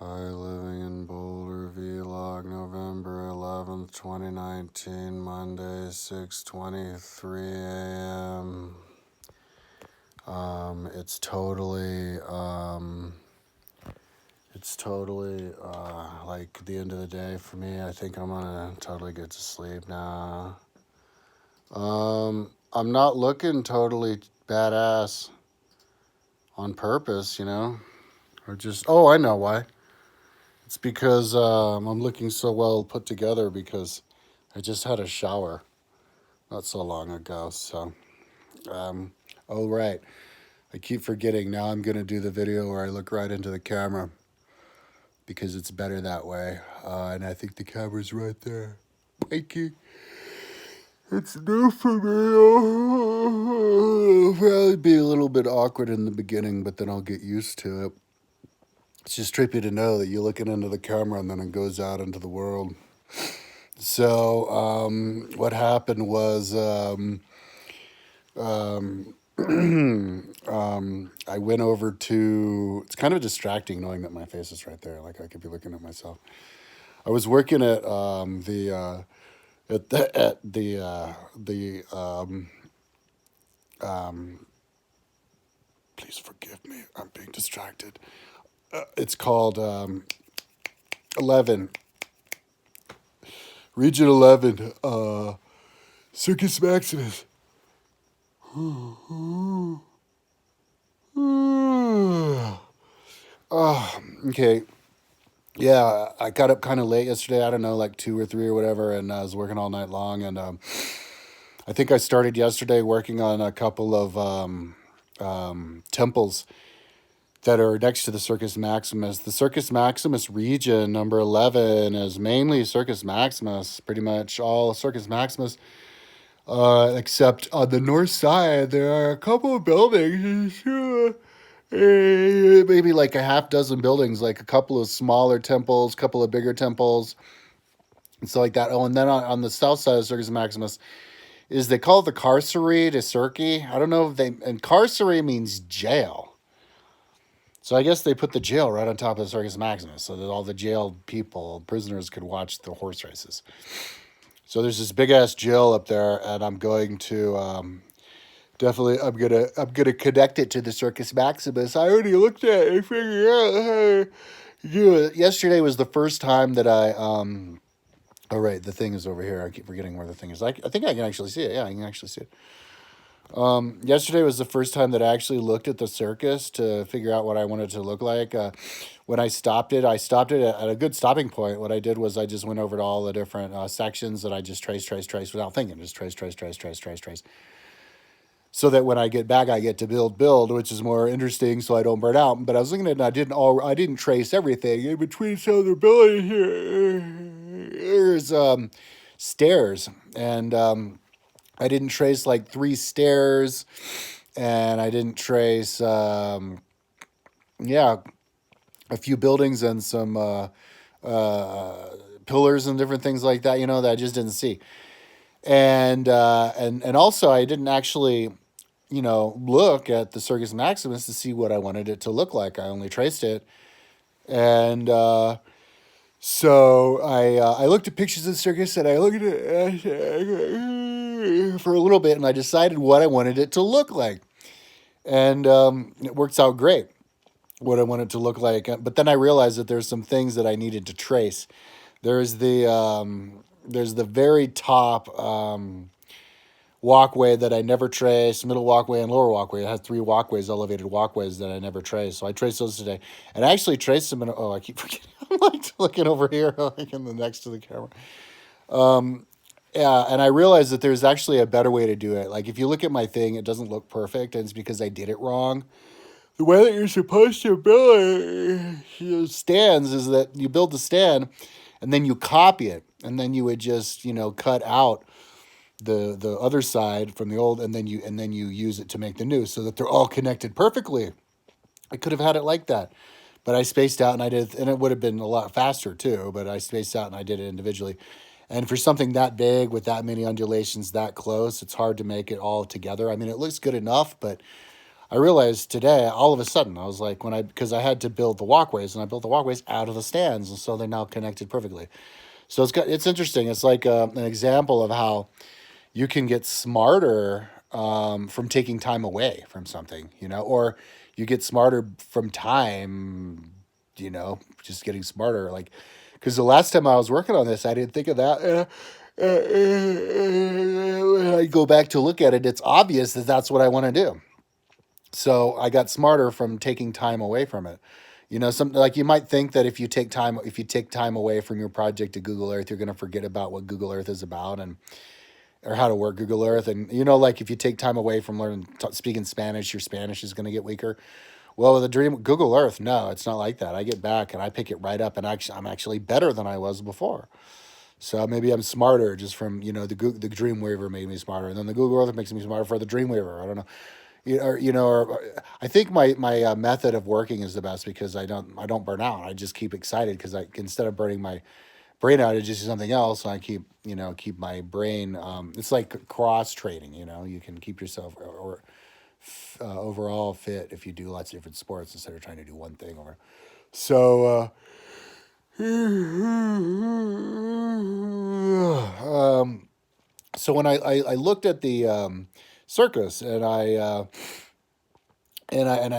Hi, living in Boulder vlog, November 11th, 2019, Monday, 6:23 a.m. It's totally like the end of the day for me. I think I'm gonna totally get to sleep now. I'm not looking totally badass on purpose, or just, oh, I know why. It's because I'm looking so well put together because I just had a shower not so long ago. So, um, oh, right. I keep forgetting. Now I'm going to do the video where I look right into the camera because it's better that way. And I think the camera's right there. Thank you. It's new for me. It'll probably be a little bit awkward in the beginning, but then I'll get used to it. It's just trippy to know that you're looking into the camera and then it goes out into the world. So what happened was I went over to. It's kind of distracting knowing that my face is right there. Like I could be looking at myself. I was working at the please forgive me. I'm being distracted. It's called 11 Region 11 Circus Maximus. Okay. Yeah, I got up kind of late yesterday. I don't know, like 2 or 3 or whatever, and I was working all night long. And I think I started yesterday working on a couple of temples that are next to the Circus Maximus. The Circus Maximus region, number 11, is mainly Circus Maximus, pretty much all Circus Maximus. Except on the north side, there are a couple of buildings. Maybe like a half dozen buildings, like a couple of smaller temples, couple of bigger temples, and stuff like that. Oh, and then on the south side of Circus Maximus is they call it the carcery de Circe. I don't know if they, and carcery means jail. So I guess they put the jail right on top of the Circus Maximus so that all the jailed people, prisoners, could watch the horse races. So there's this big ass jail up there, and I'm going to definitely I'm gonna connect it to the Circus Maximus. I already looked at it and figured out how to do it. Yesterday was the first time that I oh right, the thing is over here. I keep forgetting where the thing is. I think I can actually see it. Yeah, I can actually see it. Yesterday was the first time that I actually looked at the circus to figure out what I wanted to look like. When I stopped it at a good stopping point. What I did was I just went over to all the different sections that I just trace without thinking. Just trace. So that when I get back, I get to build, which is more interesting, so I don't burn out. But I was looking at it, and I didn't trace everything in between some of the buildings here. There's stairs, and I didn't trace like 3 stairs, and I didn't trace yeah, a few buildings and some pillars and different things like that. That I just didn't see. And also I didn't actually look at the Circus Maximus to see what I wanted it to look like. I only traced it, and so I looked at pictures of the circus, and I looked at it for a little bit, and I decided what I wanted it to look like, and it works out great. What I want it to look like, but then I realized that there's some things that I needed to trace. There's the very top walkway that I never traced, middle walkway and lower walkway. It has 3 walkways, elevated walkways that I never traced. So I traced those today. And I actually traced them I keep forgetting. I'm like looking over here, like in the next to the camera. Yeah, and I realized that there's actually a better way to do it. Like if you look at my thing, it doesn't look perfect, and it's because I did it wrong. The way that you're supposed to build stands is that you build the stand and then you copy it, and then you would just cut out the other side from the old, and then you use it to make the new, so that they're all connected perfectly. I could have had it like that, but I spaced out and I did, and it would have been a lot faster too. But I spaced out and I did it individually. And for something that big with that many undulations that close, it's hard to make it all together. I mean, it looks good enough, but I realized today, all of a sudden, I was like, because I had to build the walkways, and I built the walkways out of the stands, and so they're now connected perfectly. So it's interesting. It's like an example of how you can get smarter from taking time away from something, or you get smarter from time, just getting smarter. Like, because the last time I was working on this, I didn't think of that. When I go back to look at it, it's obvious that that's what I want to do. So I got smarter from taking time away from it. Some like you might think that if you take time away from your project to Google Earth, you're going to forget about what Google Earth is about and or how to work Google Earth. And like if you take time away from learning speaking Spanish, your Spanish is going to get weaker. Well, with the dream Google Earth, no, it's not like that. I get back and I pick it right up, and I'm actually better than I was before. So maybe I'm smarter just from the Dreamweaver made me smarter, and then the Google Earth makes me smarter for the Dreamweaver. I don't know. Or I think my method of working is the best because I don't burn out. I just keep excited because I instead of burning my brain out, I just do something else. And I keep my brain. It's like cross training. You can keep yourself or overall fit if you do lots of different sports instead of trying to do one thing over. So. So when I looked at the circus and I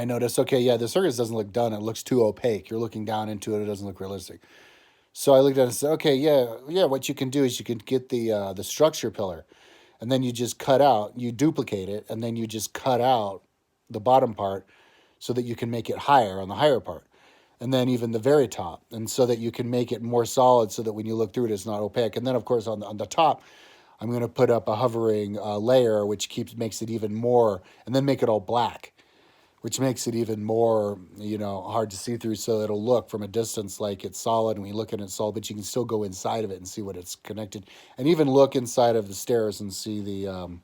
noticed, okay, yeah, the circus doesn't look done. It looks too opaque. You're looking down into it. It doesn't look realistic. So I looked at it and said, okay, yeah, yeah. What you can do is you can get the structure pillar, and then you duplicate it, and then you just cut out the bottom part so that you can make it higher on the higher part, and then even the very top, and so that you can make it more solid, so that when you look through it, it's not opaque. And then of course on the top, I'm going to put up a hovering layer, which makes it even more, and then make it all black, which makes it even more, hard to see through. So it'll look from a distance like it's solid, and when you look at it, it's solid, but you can still go inside of it and see what it's connected, and even look inside of the stairs and see in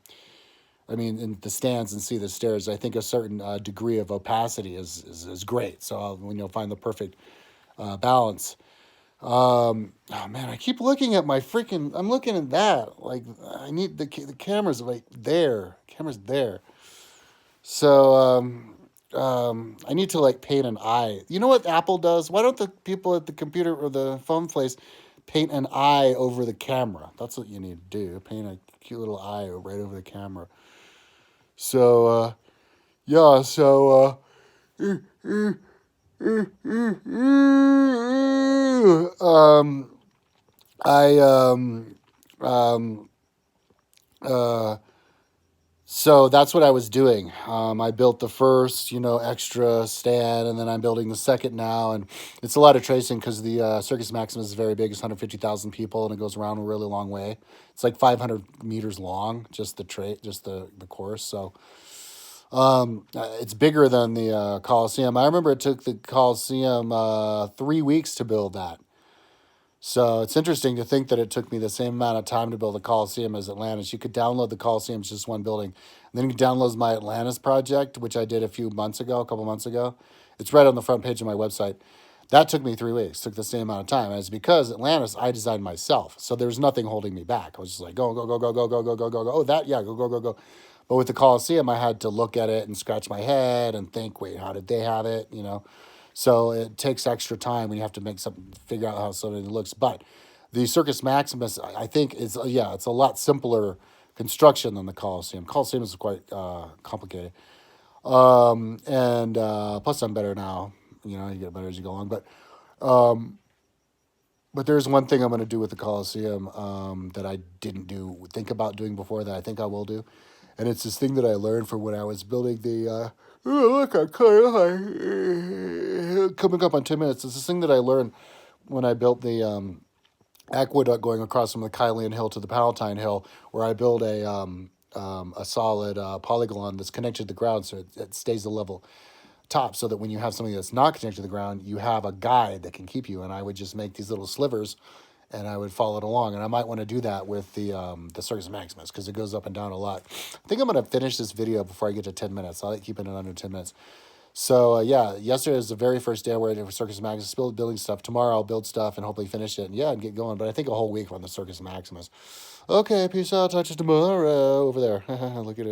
the stands and see the stairs. I think a certain degree of opacity is great. So when you'll find the perfect balance. Oh man, I keep looking at my freaking. I'm looking at that. Like I need the camera's right there. Camera's there. So I need to like paint an eye. You know what Apple does? Why don't the people at the computer or the phone place paint an eye over the camera? That's what you need to do. Paint a cute little eye right over the camera. So yeah. So I uh so that's what I was doing. I built the first, extra stand, and then I'm building the second now. And it's a lot of tracing because the Circus Maximus is very big. It's 150,000 people, and it goes around a really long way. It's like 500 meters long, just the course. So it's bigger than the Coliseum. I remember it took the Coliseum 3 weeks to build that. So it's interesting to think that it took me the same amount of time to build the Coliseum as Atlantis. You could download the Coliseum, it's just one building. And then you can download my Atlantis project, which I did a couple months ago. It's right on the front page of my website. That took me 3 weeks, took the same amount of time. And it's because Atlantis I designed myself. So there was nothing holding me back. I was just like, go, go, go, go, go, go, go, go, go, go. Oh, that, yeah, go, go, go, go. But with the Coliseum, I had to look at it and scratch my head and think, wait, how did they have it? So it takes extra time when you have to figure out how something looks. But the Circus Maximus, I think, it's a lot simpler construction than the Coliseum. Coliseum is quite complicated. And plus, I'm better now. You get better as you go on. But there's one thing I'm going to do with the Coliseum that I didn't think about doing before that I think I will do. And it's this thing that I learned from when I was building the. Look, I'm coming up on 10 minutes. It's this thing that I learned when I built the aqueduct going across from the Kylian Hill to the Palatine Hill, where I build a solid polygon that's connected to the ground so it stays the level top, so that when you have something that's not connected to the ground, you have a guide that can keep you. And I would just make these little slivers, and I would follow it along. And I might want to do that with the Circus Maximus because it goes up and down a lot. I think I'm going to finish this video before I get to 10 minutes. I like keeping it under 10 minutes. So yeah, yesterday was the very first day where I did for Circus Maximus, building stuff. Tomorrow I'll build stuff and hopefully finish it and get going. But I think a whole week on the Circus Maximus. Okay, peace out. Talk to you tomorrow over there. Look at it.